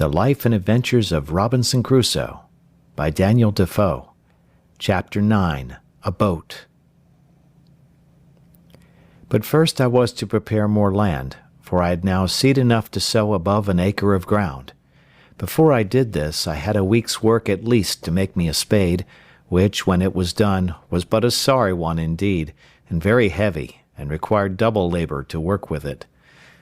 The Life and Adventures of Robinson Crusoe, by Daniel Defoe. Chapter 9. A Boat. But first I was to prepare more land, for I had now seed enough to sow above an acre of ground. Before I did this, I had a week's work at least to make me a spade, which, when it was done, was but a sorry one indeed, and very heavy, and required double labor to work with it.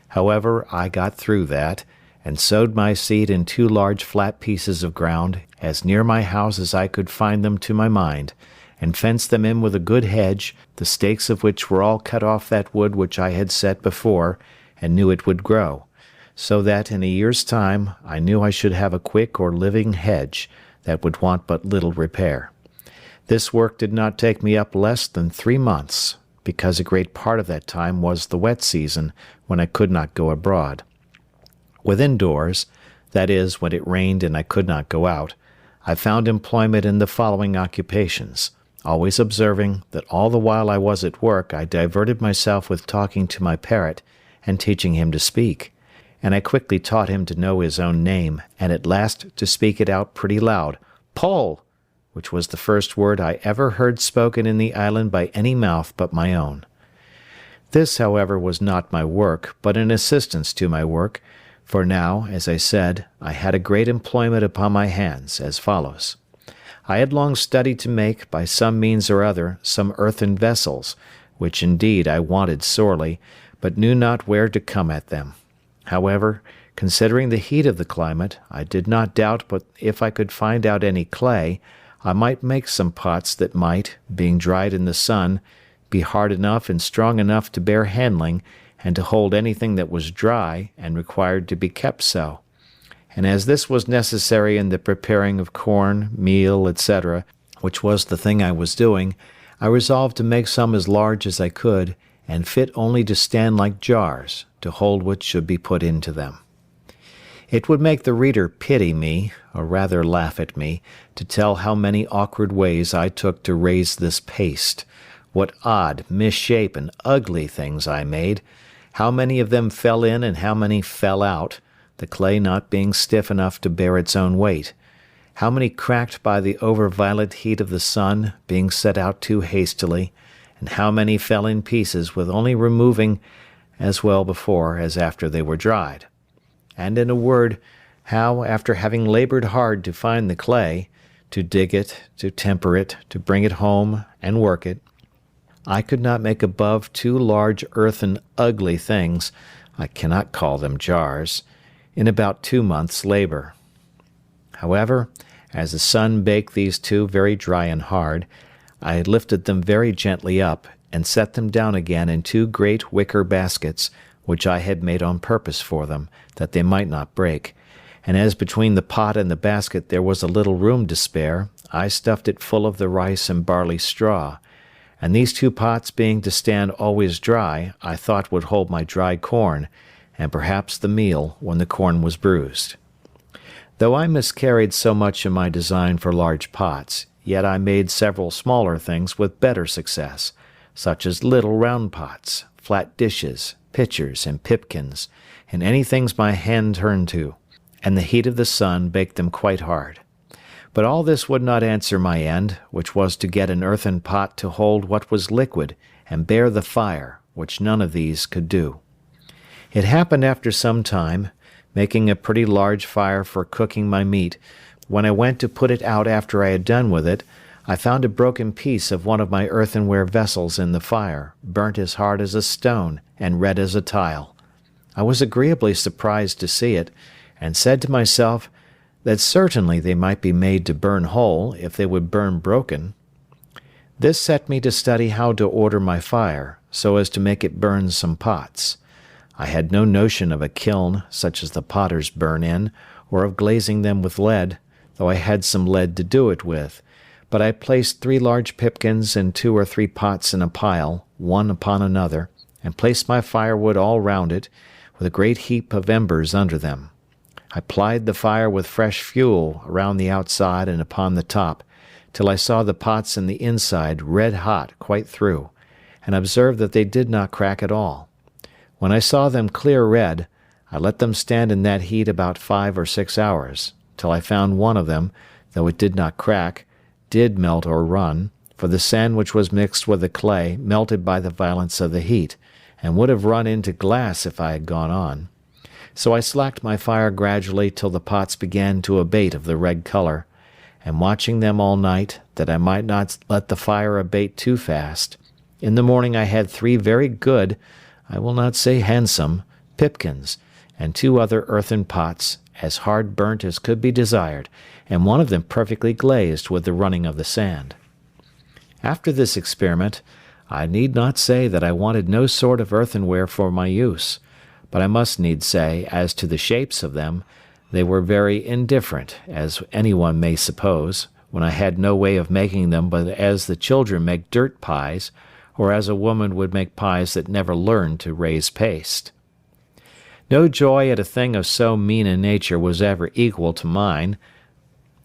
However, I got through that, and sowed my seed in 2 large flat pieces of ground, as near my house as I could find them to my mind, and fenced them in with a good hedge, the stakes of which were all cut off that wood which I had set before, and knew it would grow, so that in a year's time I knew I should have a quick or living hedge, that would want but little repair. This work did not take me up less than 3 months, because a great part of that time was the wet season, when I could not go abroad. Within doors, that is, when it rained and I could not go out, I found employment in the following occupations, always observing that all the while I was at work I diverted myself with talking to my parrot and teaching him to speak, and I quickly taught him to know his own name, and at last to speak it out pretty loud, "Poll!" which was the first word I ever heard spoken in the island by any mouth but my own. This, however, was not my work, but an assistance to my work, for now, as I said, I had a great employment upon my hands, as follows. I had long studied to make, by some means or other, some earthen vessels, which indeed I wanted sorely, but knew not where to come at them. However, considering the heat of the climate, I did not doubt but if I could find out any clay, I might make some pots that might, being dried in the sun, be hard enough and strong enough to bear handling, and to hold anything that was dry, and required to be kept so. And as this was necessary in the preparing of corn, meal, etc., which was the thing I was doing, I resolved to make some as large as I could, and fit only to stand like jars, to hold what should be put into them. It would make the reader pity me, or rather laugh at me, to tell how many awkward ways I took to raise this paste, what odd, misshapen, ugly things I made, how many of them fell in and how many fell out, the clay not being stiff enough to bear its own weight, how many cracked by the over-violent heat of the sun, being set out too hastily, and how many fell in pieces with only removing as well before as after they were dried. And in a word, how, after having labored hard to find the clay, to dig it, to temper it, to bring it home, and work it, I could not make above 2 large earthen ugly things, I cannot call them jars, in about 2 months' labor. However, as the sun baked these 2 very dry and hard, I had lifted them very gently up, and set them down again in 2 great wicker baskets, which I had made on purpose for them, that they might not break, and as between the pot and the basket there was a little room to spare, I stuffed it full of the rice and barley straw, and these 2 pots being to stand always dry, I thought would hold my dry corn, and perhaps the meal when the corn was bruised. Though I miscarried so much in my design for large pots, yet I made several smaller things with better success, such as little round pots, flat dishes, pitchers, and pipkins, and any things my hand turned to, and the heat of the sun baked them quite hard. But all this would not answer my end, which was to get an earthen pot to hold what was liquid, and bear the fire, which none of these could do. It happened after some time, making a pretty large fire for cooking my meat, when I went to put it out after I had done with it, I found a broken piece of one of my earthenware vessels in the fire, burnt as hard as a stone, and red as a tile. I was agreeably surprised to see it, and said to myself, that certainly they might be made to burn whole, if they would burn broken. This set me to study how to order my fire, so as to make it burn some pots. I had no notion of a kiln, such as the potters burn in, or of glazing them with lead, though I had some lead to do it with, but I placed 3 large pipkins and 2 or 3 pots in a pile, one upon another, and placed my firewood all round it, with a great heap of embers under them. I plied the fire with fresh fuel around the outside and upon the top, till I saw the pots in the inside red hot quite through, and observed that they did not crack at all. When I saw them clear red, I let them stand in that heat about 5 or 6 hours, till I found one of them, though it did not crack, did melt or run, for the sand which was mixed with the clay melted by the violence of the heat, and would have run into glass if I had gone on. So I slacked my fire gradually till the pots began to abate of the red colour, and watching them all night, that I might not let the fire abate too fast, in the morning I had 3 very good, I will not say handsome, pipkins, and 2 other earthen pots, as hard burnt as could be desired, and one of them perfectly glazed with the running of the sand. After this experiment, I need not say that I wanted no sort of earthenware for my use, but I must needs say, as to the shapes of them, they were very indifferent, as any one may suppose, when I had no way of making them but as the children make dirt pies, or as a woman would make pies that never learned to raise paste. No joy at a thing of so mean a nature was ever equal to mine,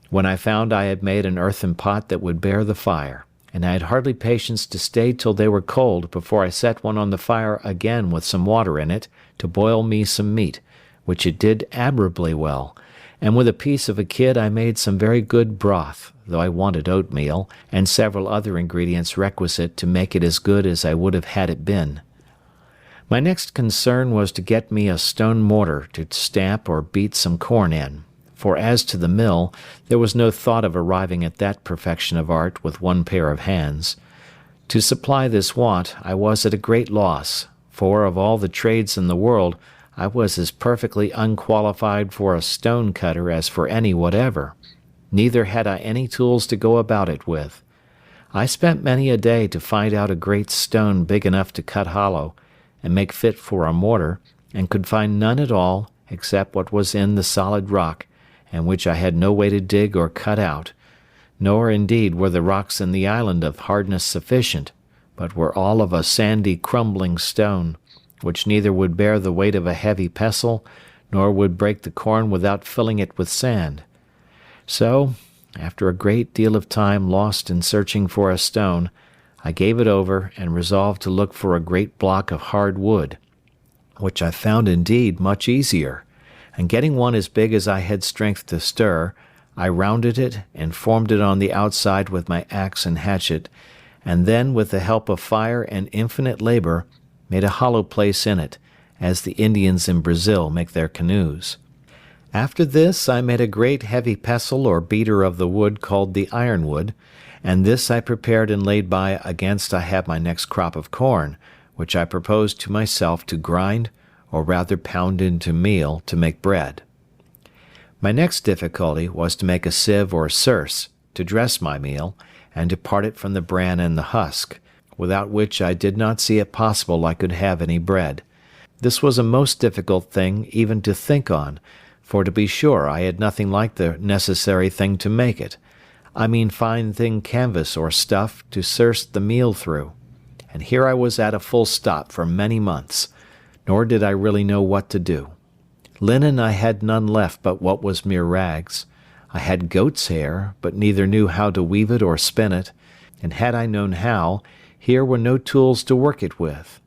when I found I had made an earthen pot that would bear the fire, and I had hardly patience to stay till they were cold before I set one on the fire again with some water in it, to boil me some meat, which it did admirably well, and with a piece of a kid I made some very good broth, though I wanted oatmeal, and several other ingredients requisite to make it as good as I would have had it been. My next concern was to get me a stone mortar to stamp or beat some corn in, for as to the mill, there was no thought of arriving at that perfection of art with one pair of hands. To supply this want I was at a great loss, for of all the trades in the world I was as perfectly unqualified for a stone cutter as for any whatever. Neither had I any tools to go about it with. I spent many a day to find out a great stone big enough to cut hollow, and make fit for a mortar, and could find none at all, except what was in the solid rock, and which I had no way to dig or cut out, nor indeed were the rocks in the island of hardness sufficient, but were all of a sandy crumbling stone, which neither would bear the weight of a heavy pestle, nor would break the corn without filling it with sand. So, after a great deal of time lost in searching for a stone, I gave it over, and resolved to look for a great block of hard wood, which I found indeed much easier, and getting one as big as I had strength to stir, I rounded it and formed it on the outside with my axe and hatchet, and then, with the help of fire and infinite labour, made a hollow place in it, as the Indians in Brazil make their canoes. After this I made a great heavy pestle or beater of the wood called the ironwood, and this I prepared and laid by against I had my next crop of corn, which I proposed to myself to grind, or rather pound into meal, to make bread. My next difficulty was to make a sieve or circe, to dress my meal, and to part it from the bran and the husk, without which I did not see it possible I could have any bread. This was a most difficult thing even to think on, for to be sure I had nothing like the necessary thing to make it. I mean fine thin canvas or stuff to circe the meal through. And here I was at a full stop for many months, nor did I really know what to do. Linen I had none left but what was mere rags. I had goat's hair, but neither knew how to weave it or spin it, and had I known how, here were no tools to work it with.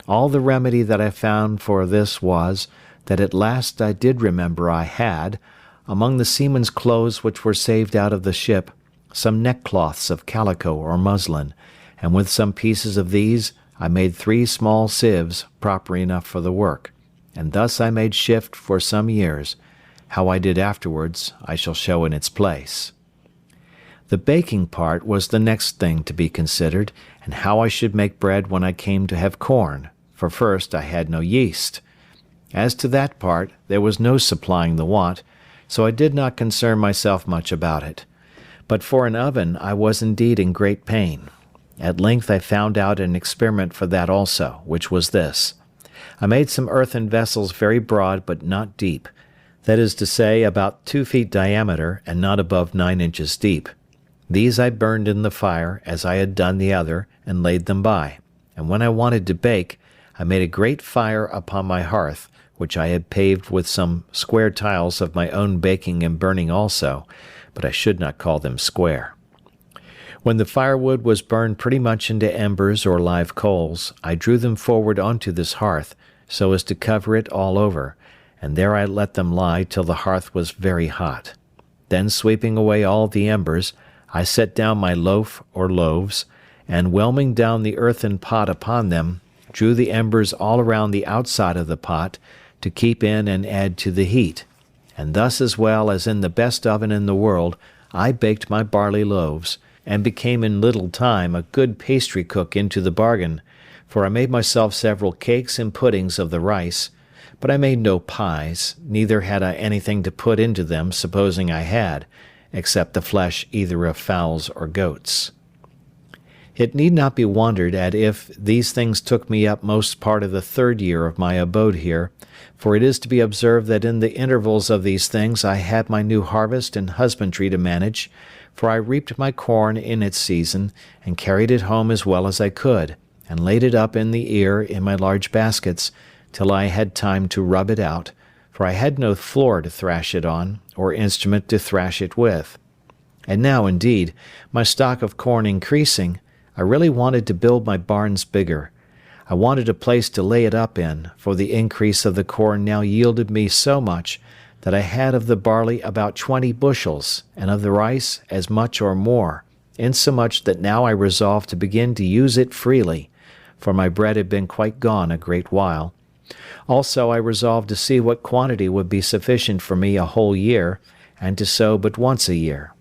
All the remedy that I found for this was, that at last I did remember I had, among the seamen's clothes which were saved out of the ship, some neckcloths of calico or muslin, and with some pieces of these I made 3 small sieves proper enough for the work, and thus I made shift for some years. How I did afterwards I shall show in its place. The baking part was the next thing to be considered, and how I should make bread when I came to have corn, for first I had no yeast. As to that part, there was no supplying the want, so I did not concern myself much about it. But for an oven I was indeed in great pain. At length I found out an experiment for that also, which was this. I made some earthen vessels very broad but not deep, that is to say, about 2 feet diameter and not above 9 inches deep. These I burned in the fire, as I had done the other, and laid them by, and when I wanted to bake, I made a great fire upon my hearth, which I had paved with some square tiles of my own baking and burning also, but I should not call them square. When the firewood was burned pretty much into embers or live coals, I drew them forward onto this hearth, so as to cover it all over, and there I let them lie till the hearth was very hot. Then sweeping away all the embers, I set down my loaf or loaves, and whelming down the earthen pot upon them, drew the embers all around the outside of the pot to keep in and add to the heat, and thus as well as in the best oven in the world I baked my barley loaves, and became in little time a good pastry cook into the bargain, for I made myself several cakes and puddings of the rice, but I made no pies, neither had I anything to put into them, supposing I had, except the flesh either of fowls or goats. It need not be wondered at if these things took me up most part of the 3rd year of my abode here, for it is to be observed that in the intervals of these things I had my new harvest and husbandry to manage, for I reaped my corn in its season, and carried it home as well as I could, and laid it up in the ear in my large baskets, till I had time to rub it out, for I had no floor to thrash it on, or instrument to thrash it with. And now, indeed, my stock of corn increasing, I really wanted to build my barns bigger. I wanted a place to lay it up in, for the increase of the corn now yielded me so much, that I had of the barley about 20 bushels, and of the rice as much or more, insomuch that now I resolved to begin to use it freely, for my bread had been quite gone a great while. Also I resolved to see what quantity would be sufficient for me a whole year, and to sow but once a year.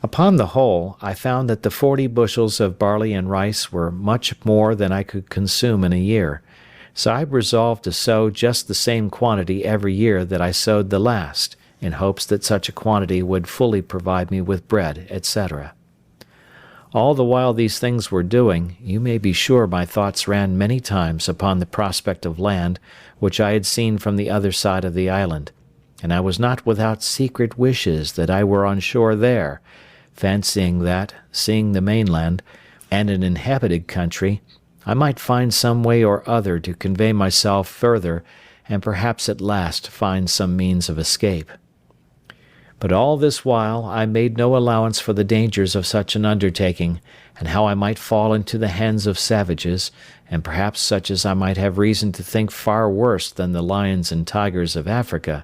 Upon the whole, I found that the 40 bushels of barley and rice were much more than I could consume in a year, so I resolved to sow just the same quantity every year that I sowed the last, in hopes that such a quantity would fully provide me with bread, etc. All the while these things were doing, you may be sure my thoughts ran many times upon the prospect of land which I had seen from the other side of the island, and I was not without secret wishes that I were on shore there, fancying that, seeing the mainland, and an inhabited country, I might find some way or other to convey myself further, and perhaps at last find some means of escape. But all this while I made no allowance for the dangers of such an undertaking, and how I might fall into the hands of savages, and perhaps such as I might have reason to think far worse than the lions and tigers of Africa,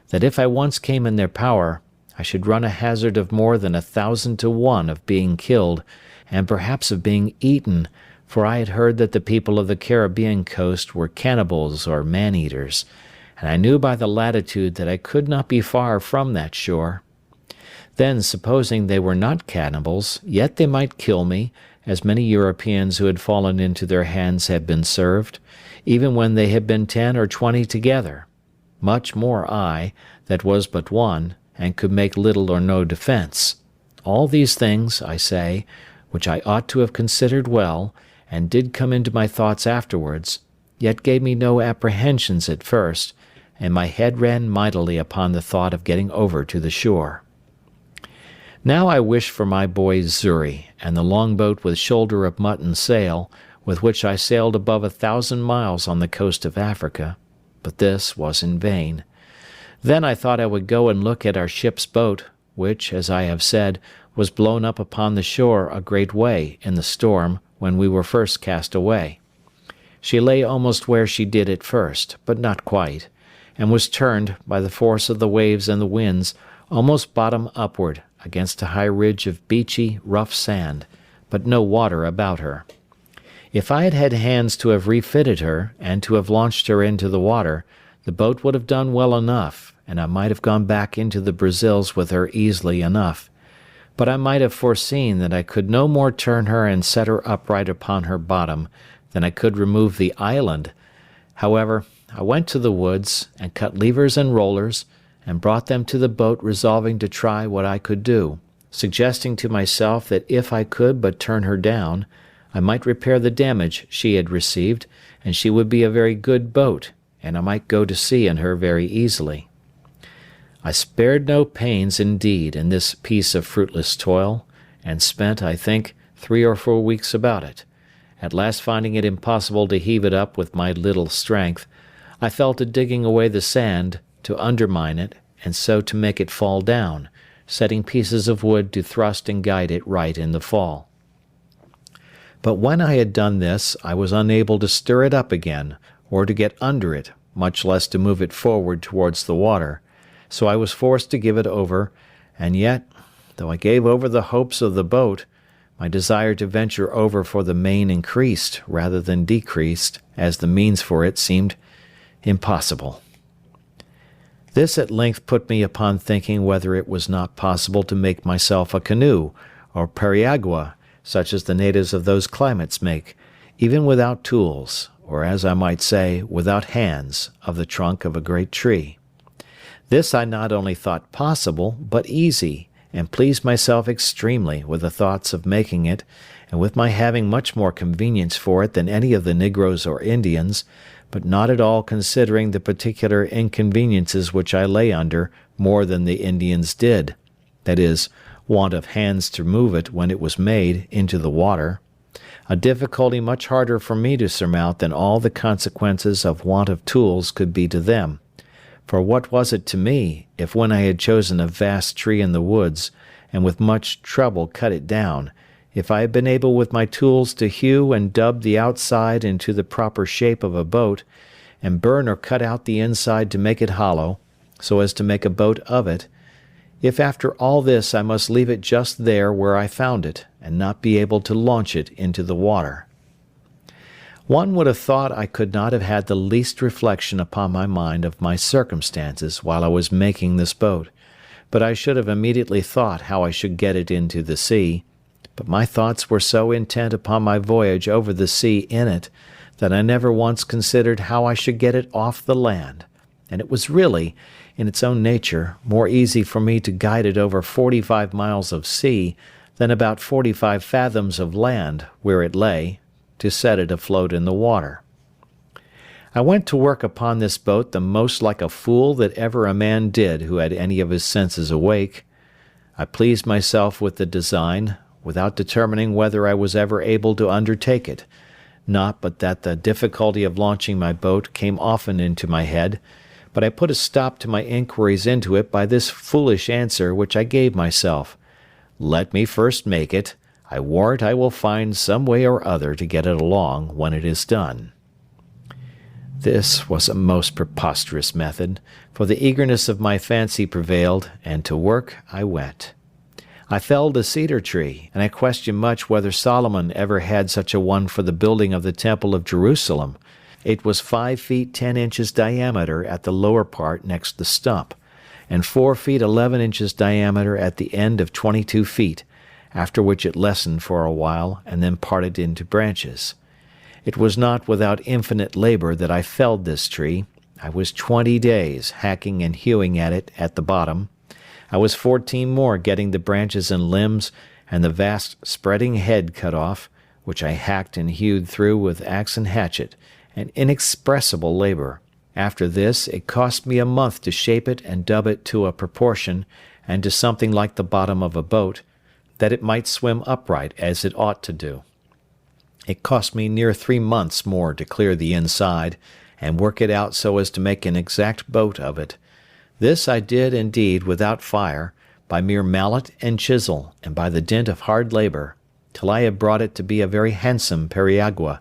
that if I once came in their power, I should run a hazard of more than 1,000 to 1 of being killed, and perhaps of being eaten, for I had heard that the people of the Caribbean coast were cannibals or man-eaters, and I knew by the latitude that I could not be far from that shore. Then, supposing they were not cannibals, yet they might kill me, as many Europeans who had fallen into their hands had been served, even when they had been 10 or 20 together. Much more I, that was but one, and could make little or no defence. All these things, I say, which I ought to have considered well, and did come into my thoughts afterwards, yet gave me no apprehensions at first, and my head ran mightily upon the thought of getting over to the shore. Now I wished for my boy Xury, and the longboat with shoulder of mutton sail, with which I sailed above 1,000 miles on the coast of Africa, but this was in vain. Then I thought I would go and look at our ship's boat, which, as I have said, was blown up upon the shore a great way in the storm when we were first cast away. She lay almost where she did at first, but not quite, and was turned, by the force of the waves and the winds, almost bottom upward, against a high ridge of beachy, rough sand, but no water about her. If I had had hands to have refitted her, and to have launched her into the water, the boat would have done well enough, and I might have gone back into the Brazils with her easily enough. But I might have foreseen that I could no more turn her and set her upright upon her bottom than I could remove the island. However, I went to the woods, and cut levers and rollers, and brought them to the boat, resolving to try what I could do, suggesting to myself that if I could but turn her down, I might repair the damage she had received, and she would be a very good boat, and I might go to sea in her very easily. I spared no pains indeed in this piece of fruitless toil, and spent, I think, 3 or 4 weeks about it. At last, finding it impossible to heave it up with my little strength, I fell to digging away the sand, to undermine it, and so to make it fall down, setting pieces of wood to thrust and guide it right in the fall. But when I had done this, I was unable to stir it up again, or to get under it, much less to move it forward towards the water, so I was forced to give it over, and yet, though I gave over the hopes of the boat, my desire to venture over for the main increased rather than decreased, as the means for it seemed impossible. This at length put me upon thinking whether it was not possible to make myself a canoe, or periagua, such as the natives of those climates make, even without tools, or as I might say, without hands, of the trunk of a great tree. This I not only thought possible, but easy, and pleased myself extremely with the thoughts of making it, and with my having much more convenience for it than any of the negroes or Indians, but not at all considering the particular inconveniences which I lay under more than the Indians did, that is, want of hands to move it when it was made into the water, a difficulty much harder for me to surmount than all the consequences of want of tools could be to them. For what was it to me, if when I had chosen a vast tree in the woods, and with much trouble cut it down, if I had been able with my tools to hew and dub the outside into the proper shape of a boat, and burn or cut out the inside to make it hollow, so as to make a boat of it, if after all this I must leave it just there where I found it, and not be able to launch it into the water? One would have thought I could not have had the least reflection upon my mind of my circumstances while I was making this boat, but I should have immediately thought how I should get it into the sea. But my thoughts were so intent upon my voyage over the sea in it, that I never once considered how I should get it off the land, and it was really, in its own nature, more easy for me to guide it over 45 miles of sea than about 45 fathoms of land, where it lay, to set it afloat in the water. I went to work upon this boat the most like a fool that ever a man did who had any of his senses awake. I pleased myself with the design, without determining whether I was ever able to undertake it, not but that the difficulty of launching my boat came often into my head, but I put a stop to my inquiries into it by this foolish answer which I gave myself: "Let me first make it. I warrant I will find some way or other to get it along when it is done." This was a most preposterous method, for the eagerness of my fancy prevailed, and to work I went. I felled a cedar tree, and I question much whether Solomon ever had such a one for the building of the temple of Jerusalem. It was 5 feet 10 inches diameter at the lower part next the stump, and 4 feet 11 inches diameter at the end of 22 feet, after which it lessened for a while, and then parted into branches. It was not without infinite labor that I felled this tree. I was 20 days hacking and hewing at it at the bottom. I was 14 more getting the branches and limbs and the vast spreading head cut off, which I hacked and hewed through with axe and hatchet, an inexpressible labor. After this, it cost me a month to shape it and dub it to a proportion, and to something like the bottom of a boat, that it might swim upright as it ought to do. It cost me near 3 months more to clear the inside, and work it out so as to make an exact boat of it. This I did, indeed, without fire, by mere mallet and chisel, and by the dint of hard labour, till I had brought it to be a very handsome periagua,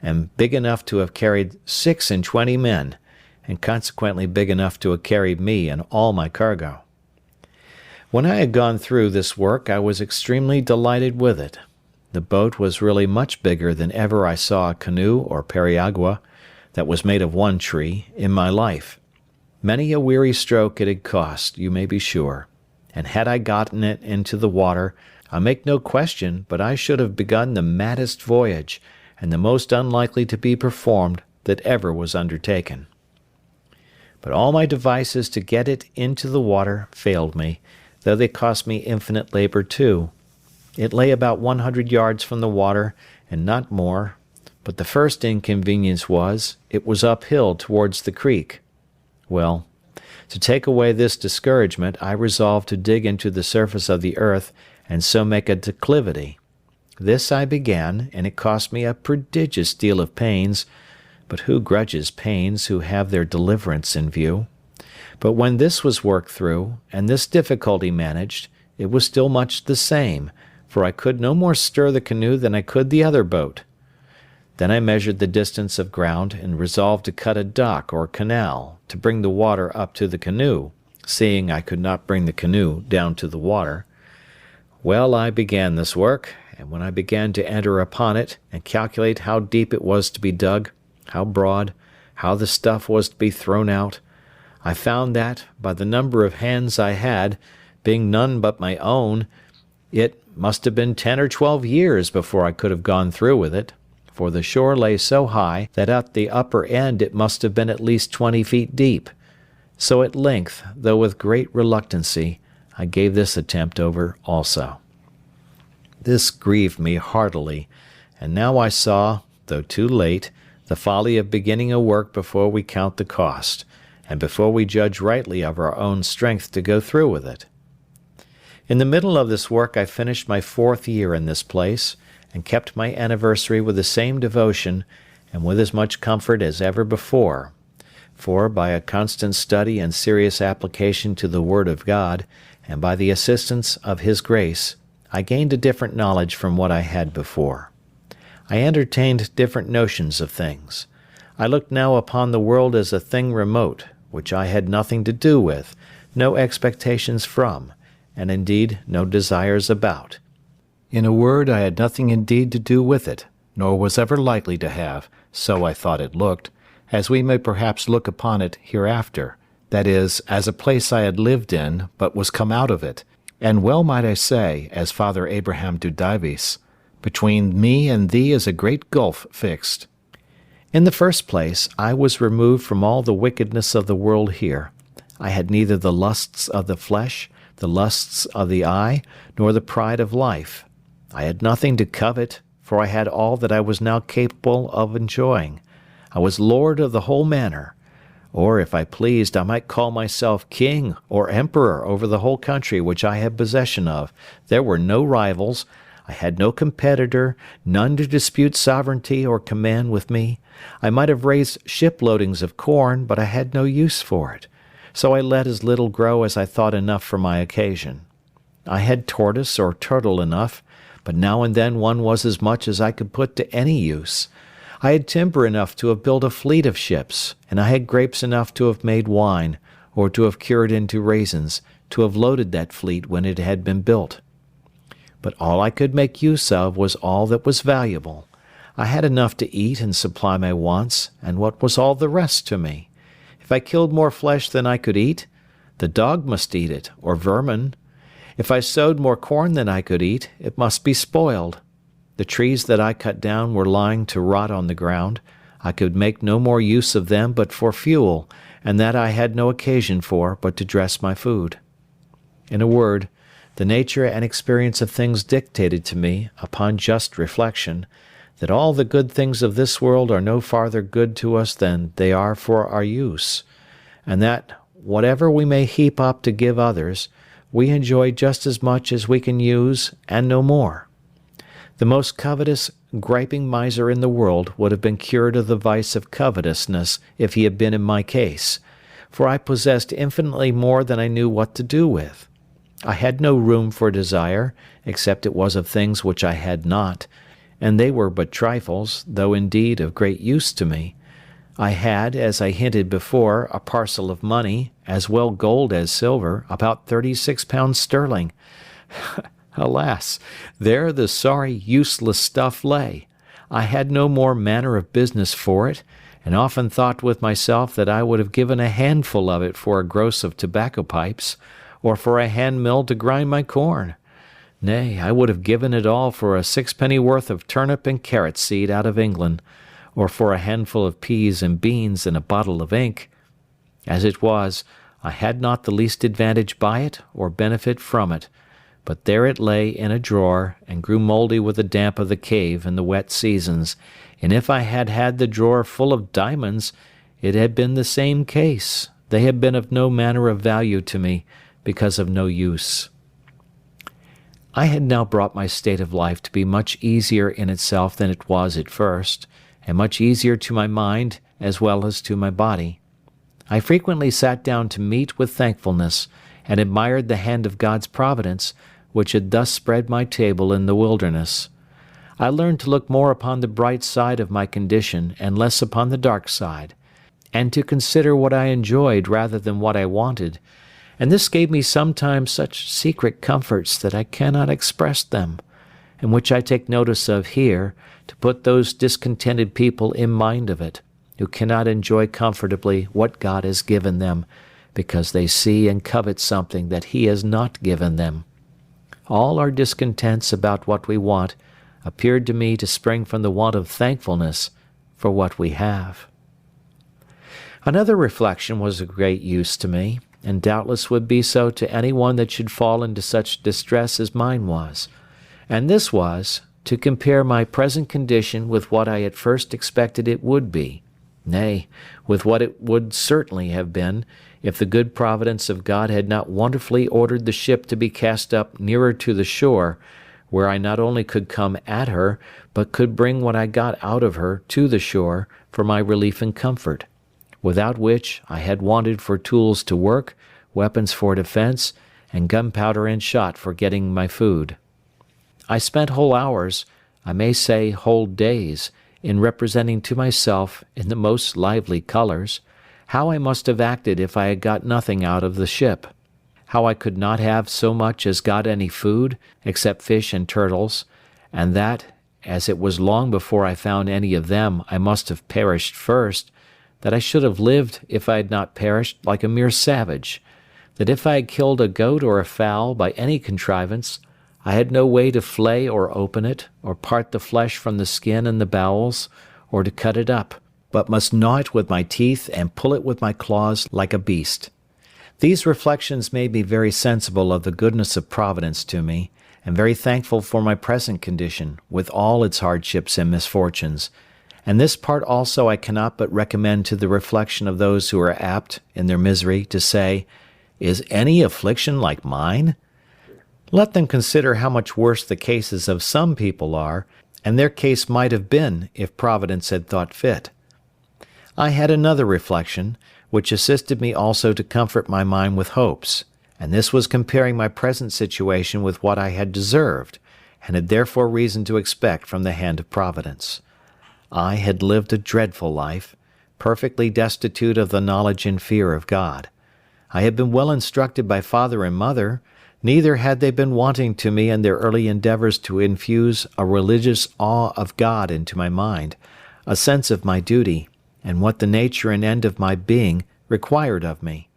and big enough to have carried 26 men, and consequently big enough to have carried me and all my cargo. When I had gone through this work I was extremely delighted with it. The boat was really much bigger than ever I saw a canoe or periagua, that was made of one tree, in my life. Many a weary stroke it had cost, you may be sure, and had I gotten it into the water, I make no question but I should have begun the maddest voyage, and the most unlikely to be performed that ever was undertaken. But all my devices to get it into the water failed me, though they cost me infinite labour too. It lay about 100 yards from the water, and not more, but the first inconvenience was, it was uphill towards the creek. Well, to take away this discouragement, I resolved to dig into the surface of the earth, and so make a declivity. This I began, and it cost me a prodigious deal of pains, but who grudges pains who have their deliverance in view? But when this was worked through, and this difficulty managed, it was still much the same, for I could no more stir the canoe than I could the other boat. Then I measured the distance of ground and resolved to cut a dock or canal to bring the water up to the canoe, seeing I could not bring the canoe down to the water. Well, I began this work, and when I began to enter upon it and calculate how deep it was to be dug, how broad, how the stuff was to be thrown out, I found that, by the number of hands I had, being none but my own, it must have been 10 or 12 years before I could have gone through with it, for the shore lay so high that at the upper end it must have been at least 20 feet deep. So at length, though with great reluctancy, I gave this attempt over also. This grieved me heartily, and now I saw, though too late, the folly of beginning a work before we count the cost, and before we judge rightly of our own strength to go through with it. In the middle of this work I finished my 4th year in this place, and kept my anniversary with the same devotion, and with as much comfort as ever before, for by a constant study and serious application to the Word of God, and by the assistance of His grace, I gained a different knowledge from what I had before. I entertained different notions of things. I looked now upon the world as a thing remote, which I had nothing to do with, no expectations from, and indeed no desires about. In a word, I had nothing indeed to do with it, nor was ever likely to have, so I thought it looked, as we may perhaps look upon it hereafter, that is, as a place I had lived in, but was come out of it, and well might I say, as Father Abraham do Dives, between me and thee is a great gulf fixed. In the first place, I was removed from all the wickedness of the world here. I had neither the lusts of the flesh, the lusts of the eye, nor the pride of life. I had nothing to covet, for I had all that I was now capable of enjoying. I was lord of the whole manor, or if I pleased I might call myself king or emperor over the whole country which I had possession of. There were no rivals, I had no competitor, none to dispute sovereignty or command with me. I might have raised shiploadings of corn, but I had no use for it, so I let as little grow as I thought enough for my occasion. I had tortoise or turtle enough, but now and then one was as much as I could put to any use. I had timber enough to have built a fleet of ships, and I had grapes enough to have made wine, or to have cured into raisins, to have loaded that fleet when it had been built. But all I could make use of was all that was valuable. I had enough to eat and supply my wants, and what was all the rest to me? If I killed more flesh than I could eat, the dog must eat it, or vermin. If I sowed more corn than I could eat, it must be spoiled. The trees that I cut down were lying to rot on the ground. I could make no more use of them but for fuel, and that I had no occasion for but to dress my food. In a word, the nature and experience of things dictated to me, upon just reflection, that all the good things of this world are no farther good to us than they are for our use, and that, whatever we may heap up to give others, we enjoy just as much as we can use, and no more. The most covetous, griping miser in the world would have been cured of the vice of covetousness if he had been in my case, for I possessed infinitely more than I knew what to do with. I had no room for desire, except it was of things which I had not, and they were but trifles, though indeed of great use to me. I had, as I hinted before, a parcel of money, as well gold as silver, about 36 pounds sterling. Alas, there the sorry, useless stuff lay. I had no more manner of business for it, and often thought with myself that I would have given a handful of it for a gross of tobacco pipes, or for a hand mill to grind my corn. Nay, I would have given it all for a sixpenny worth of turnip and carrot seed out of England, or for a handful of peas and beans and a bottle of ink. As it was, I had not the least advantage by it or benefit from it, but there it lay in a drawer, and grew mouldy with the damp of the cave in the wet seasons, and if I had had the drawer full of diamonds, it had been the same case. They had been of no manner of value to me, because of no use. I had now brought my state of life to be much easier in itself than it was at first, and much easier to my mind as well as to my body. I frequently sat down to meat with thankfulness, and admired the hand of God's providence, which had thus spread my table in the wilderness. I learned to look more upon the bright side of my condition and less upon the dark side, and to consider what I enjoyed rather than what I wanted, and this gave me sometimes such secret comforts that I cannot express them, and which I take notice of here, to put those discontented people in mind of it, who cannot enjoy comfortably what God has given them, because they see and covet something that He has not given them. All our discontents about what we want appeared to me to spring from the want of thankfulness for what we have. Another reflection was of great use to me, and doubtless would be so to any one that should fall into such distress as mine was, and this was, to compare my present condition with what I at first expected it would be, nay, with what it would certainly have been, if the good providence of God had not wonderfully ordered the ship to be cast up nearer to the shore, where I not only could come at her, but could bring what I got out of her to the shore for my relief and comfort, without which I had wanted for tools to work, weapons for defense, and gunpowder and shot for getting my food. I spent whole hours, I may say whole days, in representing to myself, in the most lively colours, how I must have acted if I had got nothing out of the ship, how I could not have so much as got any food, except fish and turtles, and that, as it was long before I found any of them, I must have perished first, that I should have lived, if I had not perished, like a mere savage, that if I had killed a goat or a fowl by any contrivance, I had no way to flay or open it, or part the flesh from the skin and the bowels, or to cut it up, but must gnaw it with my teeth and pull it with my claws like a beast. These reflections made me very sensible of the goodness of Providence to me, and very thankful for my present condition, with all its hardships and misfortunes, and this part also I cannot but recommend to the reflection of those who are apt, in their misery, to say, "Is any affliction like mine?" Let them consider how much worse the cases of some people are, and their case might have been if Providence had thought fit. I had another reflection, which assisted me also to comfort my mind with hopes, and this was comparing my present situation with what I had deserved, and had therefore reason to expect from the hand of Providence. I had lived a dreadful life, perfectly destitute of the knowledge and fear of God. I had been well instructed by father and mother, neither had they been wanting to me in their early endeavours to infuse a religious awe of God into my mind, a sense of my duty, and what the nature and end of my being required of me.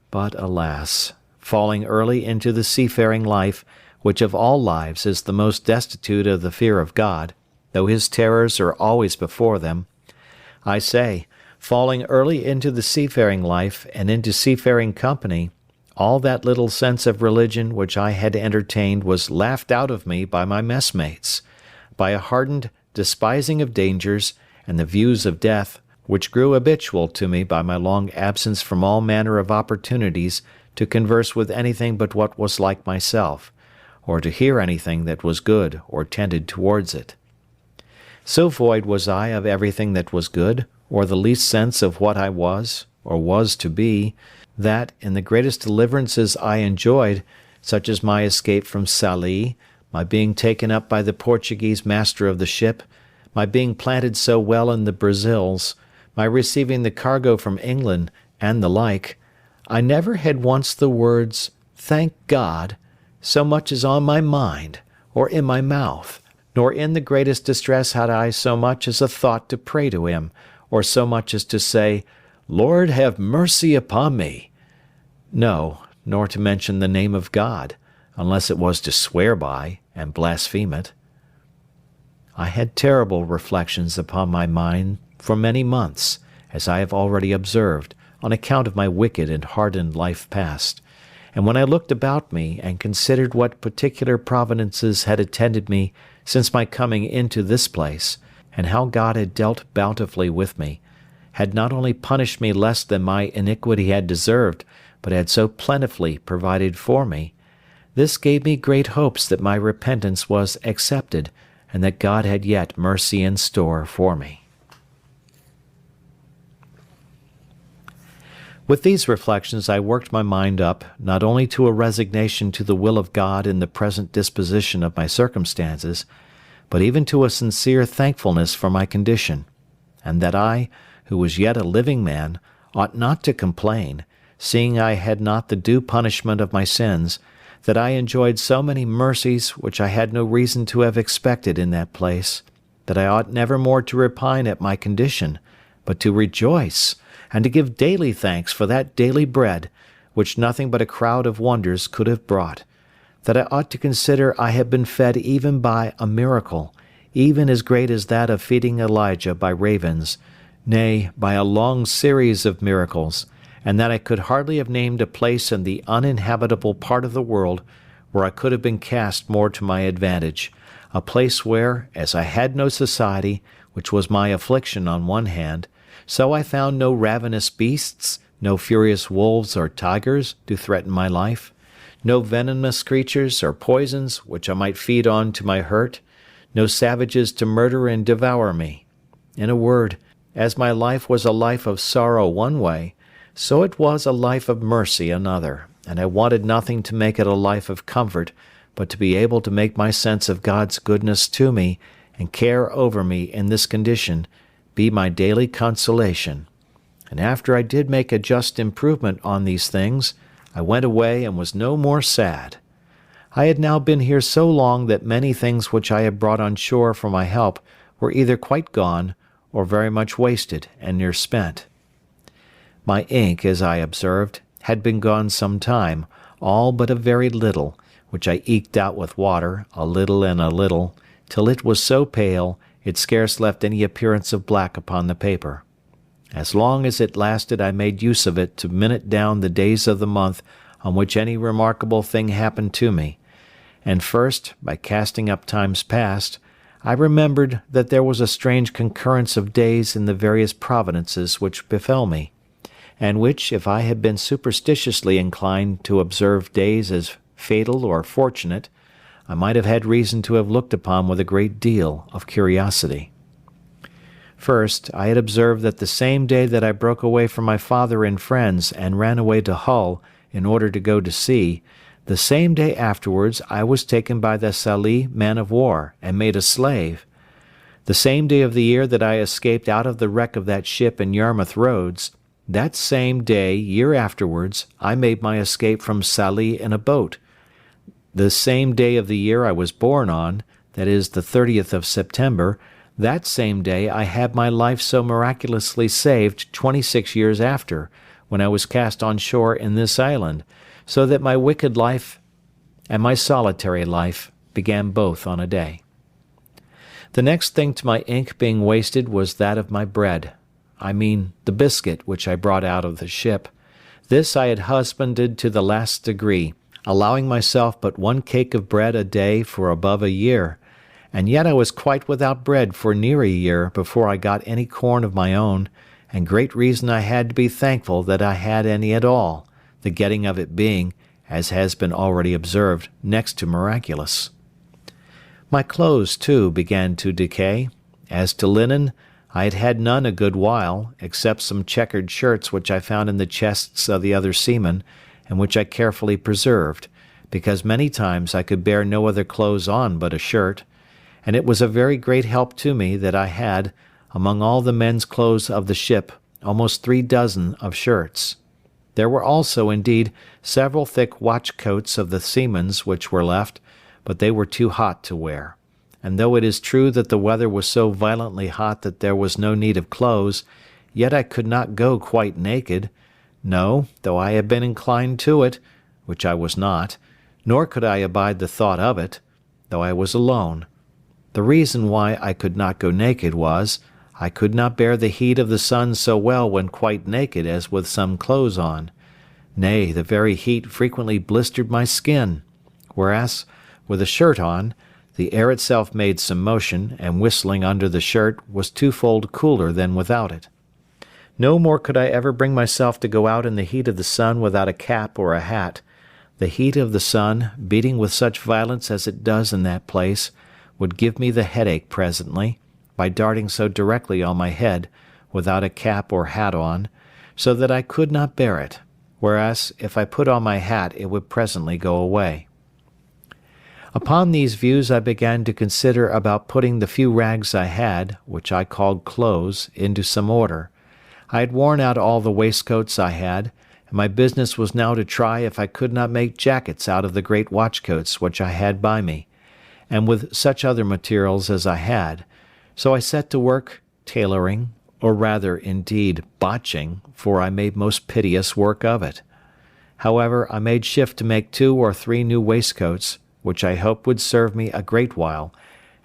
But, alas, falling early into the seafaring life, which of all lives is the most destitute of the fear of God, though His terrors are always before them, I say, falling early into the seafaring life and into seafaring company, all that little sense of religion which I had entertained was laughed out of me by my messmates, by a hardened despising of dangers and the views of death, which grew habitual to me by my long absence from all manner of opportunities to converse with anything but what was like myself, or to hear anything that was good or tended towards it. So void was I of everything that was good, or the least sense of what I was, or was to be, that, in the greatest deliverances I enjoyed, such as my escape from Sallee, my being taken up by the Portuguese master of the ship, my being planted so well in the Brazils, my receiving the cargo from England, and the like, I never had once the words, "Thank God," so much as on my mind, or in my mouth, nor in the greatest distress had I so much as a thought to pray to Him, or so much as to say, "Lord, have mercy upon me." No, nor to mention the name of God, unless it was to swear by, and blaspheme it. I had terrible reflections upon my mind for many months, as I have already observed, on account of my wicked and hardened life past, and when I looked about me, and considered what particular providences had attended me since my coming into this place, and how God had dealt bountifully with me, had not only punished me less than my iniquity had deserved, but had so plentifully provided for me, this gave me great hopes that my repentance was accepted, and that God had yet mercy in store for me. With these reflections I worked my mind up, not only to a resignation to the will of God in the present disposition of my circumstances, but even to a sincere thankfulness for my condition, and that I, who was yet a living man, ought not to complain, seeing I had not the due punishment of my sins, that I enjoyed so many mercies which I had no reason to have expected in that place, that I ought never more to repine at my condition, but to rejoice, and to give daily thanks for that daily bread, which nothing but a crowd of wonders could have brought, that I ought to consider I had been fed even by a miracle, even as great as that of feeding Elijah by ravens, nay, by a long series of miracles, and that I could hardly have named a place in the uninhabitable part of the world where I could have been cast more to my advantage, a place where, as I had no society, which was my affliction on one hand, so I found no ravenous beasts, no furious wolves or tigers to threaten my life, no venomous creatures or poisons which I might feed on to my hurt, no savages to murder and devour me. In a word, as my life was a life of sorrow one way, so it was a life of mercy another, and I wanted nothing to make it a life of comfort but to be able to make my sense of God's goodness to me and care over me in this condition be my daily consolation. And after I did make a just improvement on these things, I went away and was no more sad. I had now been here so long that many things which I had brought on shore for my help were either quite gone or very much wasted and near spent. My ink, as I observed, had been gone some time, all but a very little, which I eked out with water, a little and a little, till it was so pale it scarce left any appearance of black upon the paper. As long as it lasted I made use of it to minute down the days of the month on which any remarkable thing happened to me, and first, by casting up times past, I remembered that there was a strange concurrence of days in the various providences which befell me, and which, if I had been superstitiously inclined to observe days as fatal or fortunate, I might have had reason to have looked upon with a great deal of curiosity. First, I had observed that the same day that I broke away from my father and friends and ran away to Hull in order to go to sea, the same day afterwards I was taken by the Sallee man-of-war and made a slave. The same day of the year that I escaped out of the wreck of that ship in Yarmouth Roads, that same day, year afterwards, I made my escape from Sallee in a boat. The same day of the year I was born on, that is, the 30th of September, that same day I had my life so miraculously saved 26 years after, when I was cast on shore in this island, so that my wicked life and my solitary life began both on a day. The next thing to my ink being wasted was that of my bread. I mean the biscuit which I brought out of the ship. This I had husbanded to the last degree, allowing myself but one cake of bread a day for above a year, and yet I was quite without bread for near a year before I got any corn of my own, and great reason I had to be thankful that I had any at all, the getting of it being, as has been already observed, next to miraculous. My clothes, too, began to decay. As to linen, I had had none a good while, except some checkered shirts which I found in the chests of the other seamen, and which I carefully preserved, because many times I could bear no other clothes on but a shirt, and it was a very great help to me that I had, among all the men's clothes of the ship, almost 3 dozen of shirts. There were also, indeed, several thick watch-coats of the seamen's which were left, but they were too hot to wear. And though it is true that the weather was so violently hot that there was no need of clothes, yet I could not go quite naked, no, though I had been inclined to it, which I was not, nor could I abide the thought of it, though I was alone. The reason why I could not go naked was, I could not bear the heat of the sun so well when quite naked as with some clothes on. Nay, the very heat frequently blistered my skin, whereas, with a shirt on, the air itself made some motion, and whistling under the shirt was twofold cooler than without it. No more could I ever bring myself to go out in the heat of the sun without a cap or a hat. The heat of the sun, beating with such violence as it does in that place, would give me the headache presently, by darting so directly on my head, without a cap or hat on, so that I could not bear it, whereas if I put on my hat it would presently go away. Upon these views I began to consider about putting the few rags I had, which I called clothes, into some order. I had worn out all the waistcoats I had, and my business was now to try if I could not make jackets out of the great watchcoats which I had by me, and with such other materials as I had, so I set to work tailoring, or rather, indeed, botching, for I made most piteous work of it. However, I made shift to make 2 or 3 new waistcoats, which I hoped would serve me a great while.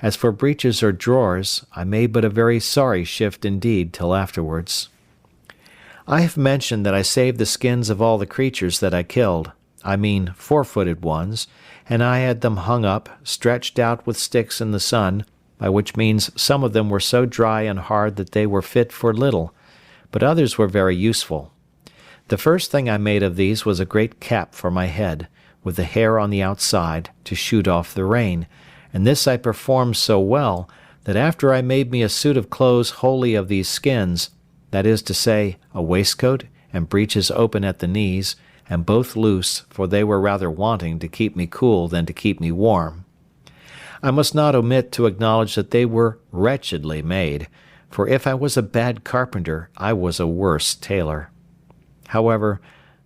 As for breeches or drawers, I made but a very sorry shift indeed till afterwards. I have mentioned that I saved the skins of all the creatures that I killed, I mean 4-footed ones, and I had them hung up, stretched out with sticks in the sun, by which means some of them were so dry and hard that they were fit for little, but others were very useful. The first thing I made of these was a great cap for my head, with the hair on the outside, to shoot off the rain, and this I performed so well, that after I made me a suit of clothes wholly of these skins, that is to say, a waistcoat and breeches open at the knees, and both loose, for they were rather wanting to keep me cool than to keep me warm. I must not omit to acknowledge that they were wretchedly made, for if I was a bad carpenter, I was a worse tailor. However,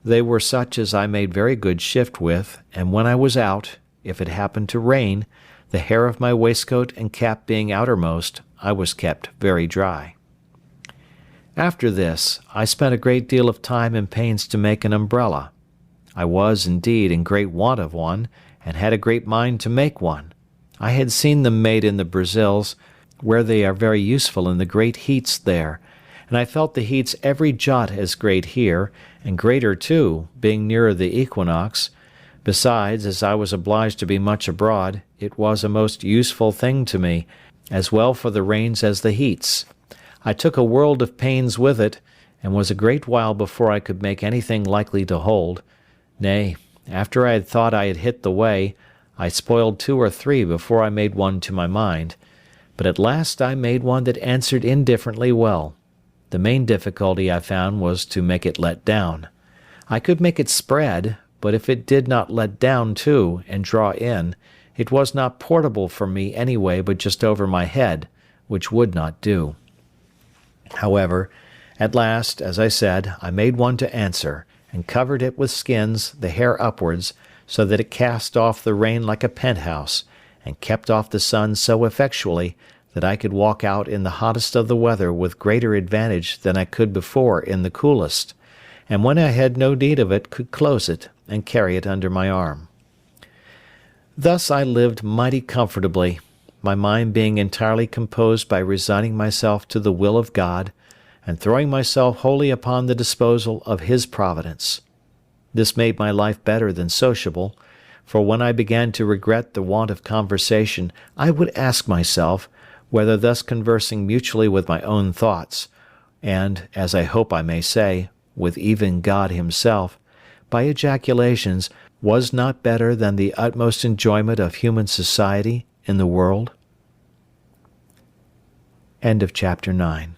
they were such as I made very good shift with, and when I was out, if it happened to rain, the hair of my waistcoat and cap being outermost, I was kept very dry. After this, I spent a great deal of time and pains to make an umbrella. I was, indeed, in great want of one, and had a great mind to make one. I had seen them made in the Brazils, where they are very useful in the great heats there, and I felt the heats every jot as great here, and greater too, being nearer the equinox. Besides, as I was obliged to be much abroad, it was a most useful thing to me, as well for the rains as the heats. I took a world of pains with it, and was a great while before I could make anything likely to hold. Nay, after I had thought I had hit the way, I spoiled 2 or 3 before I made one to my mind, but at last I made one that answered indifferently well. The main difficulty I found was to make it let down. I could make it spread, but if it did not let down too, and draw in, it was not portable for me any way but just over my head, which would not do. However, at last, as I said, I made one to answer, and covered it with skins, the hair upwards, so that it cast off the rain like a penthouse, and kept off the sun so effectually that I could walk out in the hottest of the weather with greater advantage than I could before in the coolest, and when I had no need of it could close it, and carry it under my arm. Thus I lived mighty comfortably, my mind being entirely composed by resigning myself to the will of God, and throwing myself wholly upon the disposal of His providence. This made my life better than sociable, for when I began to regret the want of conversation, I would ask myself, whether thus conversing mutually with my own thoughts, and, as I hope I may say, with even God Himself, by ejaculations, was not better than the utmost enjoyment of human society in the world? End of chapter 9.